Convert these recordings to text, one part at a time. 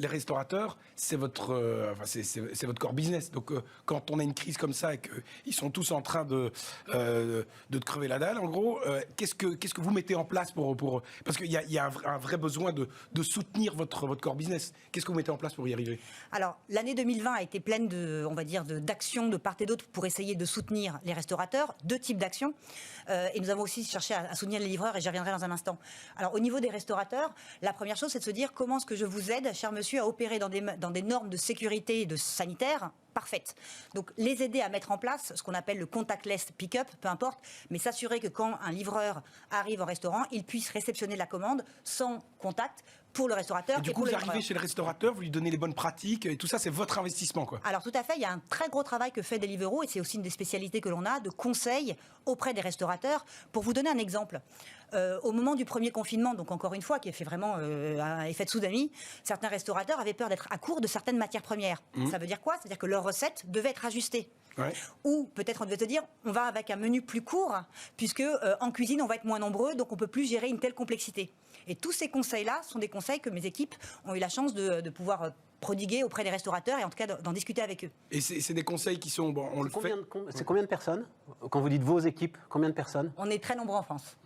les restaurateurs, c'est votre, c'est votre core business. Donc, quand on a une crise comme ça et qu'ils sont tous en train de te crever la dalle, en gros, qu'est-ce que vous mettez en place pour parce qu'il y a un vrai besoin de soutenir votre core business. Qu'est-ce que vous mettez en place pour y arriver? Alors, l'année 2020 a été pleine de, on va dire, d'actions de part et d'autre pour essayer de soutenir les restaurateurs. 2 types d'actions. Et nous avons aussi cherché à soutenir les livreurs, et j'y reviendrai dans un instant. Alors, au niveau des restaurateurs, la première chose, c'est de se dire comment est-ce que je vous aide, cher monsieur, à opérer dans des normes de sécurité et de sanitaire parfaites. Donc, les aider à mettre en place ce qu'on appelle le contactless pick-up, peu importe, mais s'assurer que quand un livreur arrive au restaurant, il puisse réceptionner la commande sans contact pour le restaurateur. Et du coup, vous arrivez chez le restaurateur, vous lui donnez les bonnes pratiques, et tout ça, c'est votre investissement, quoi. Alors, tout à fait, il y a un très gros travail que fait Deliveroo, et c'est aussi une des spécialités que l'on a, de conseil auprès des restaurateurs. Pour vous donner un exemple, au moment du premier confinement, donc encore une fois, qui a fait vraiment un effet de tsunami, certains restaurateurs avaient peur d'être à court de certaines matières premières. Ça veut dire quoi? C'est-à-dire que leurs recettes devaient être ajustées. Ouais. Ou peut-être on devait se dire, on va avec un menu plus court, puisque en cuisine, on va être moins nombreux, donc on ne peut plus gérer une telle complexité. Et tous ces conseils-là sont des conseils que mes équipes ont eu la chance de pouvoir prodiguer auprès des restaurateurs et en tout cas d'en discuter avec eux. Et c'est des conseils qui sont... Bon, on le fait. C'est combien de personnes? Quand vous dites vos équipes, combien de personnes? On est très nombreux en France.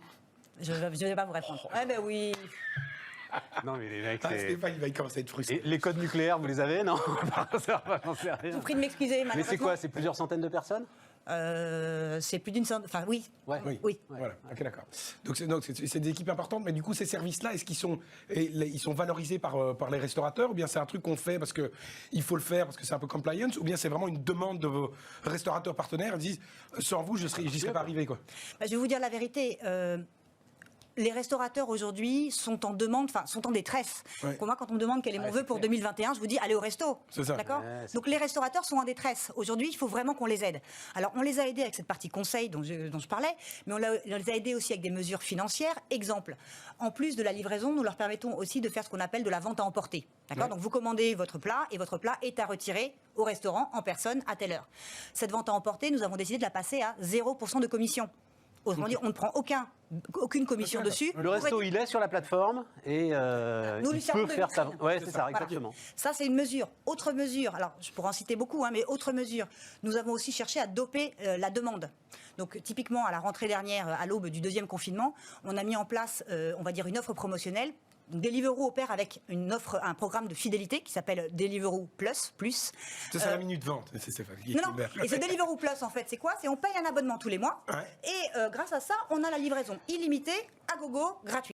Je ne vais pas vous répondre. Eh ben oui. Non, mais les mecs, Stéphane, il va commencer à être frustré. Et les codes nucléaires, vous les avez? Non. J'en sais rien. Je vous prie de m'excuser. Mais c'est quoi? C'est plusieurs centaines de personnes? C'est plus d'une centaine. Enfin, oui. Ouais. Oui. Voilà, ok, d'accord. Donc c'est des équipes importantes, mais du coup, ces services-là, est-ce qu'ils sont valorisés par les restaurateurs, ou bien c'est un truc qu'on fait parce qu'il faut le faire, parce que c'est un peu compliance, ou bien c'est vraiment une demande de vos restaurateurs partenaires, ils disent, sans vous, j'y serais pas arrivé, quoi. Je vais vous dire la vérité. Les restaurateurs aujourd'hui sont en demande, enfin sont en détresse. Ouais. Pour moi, quand on me demande quel est mon vœu pour 2021, je vous dis allez au resto. C'est ça. D'accord. Ouais, Donc les restaurateurs sont en détresse. Aujourd'hui, il faut vraiment qu'on les aide. Alors on les a aidés avec cette partie conseil dont je parlais, mais on les a aidés aussi avec des mesures financières. Exemple, en plus de la livraison, nous leur permettons aussi de faire ce qu'on appelle de la vente à emporter. D'accord. Ouais. Donc vous commandez votre plat et votre plat est à retirer au restaurant en personne à telle heure. Cette vente à emporter, nous avons décidé de la passer à 0% de commission. Autrement dit, on ne prend aucune commission dessus. Le resto, il est sur la plateforme et Nous lui il servons peut de faire ça. vitrine. Ouais, c'est ça, Voilà. exactement. Ça, c'est une mesure. Autre mesure, alors je pourrais en citer beaucoup, mais autre mesure, nous avons aussi cherché à doper la demande. Donc typiquement, à la rentrée dernière, à l'aube du 2e confinement, on a mis en place, on va dire, une offre promotionnelle. Deliveroo opère avec un programme de fidélité qui s'appelle Deliveroo Plus. C'est la minute vente, c'est Stéphane. Non. Et ce Deliveroo Plus, en fait, c'est quoi? C'est on paye un abonnement tous les mois. Ouais. Et grâce à ça, on a la livraison illimitée, à gogo, gratuite.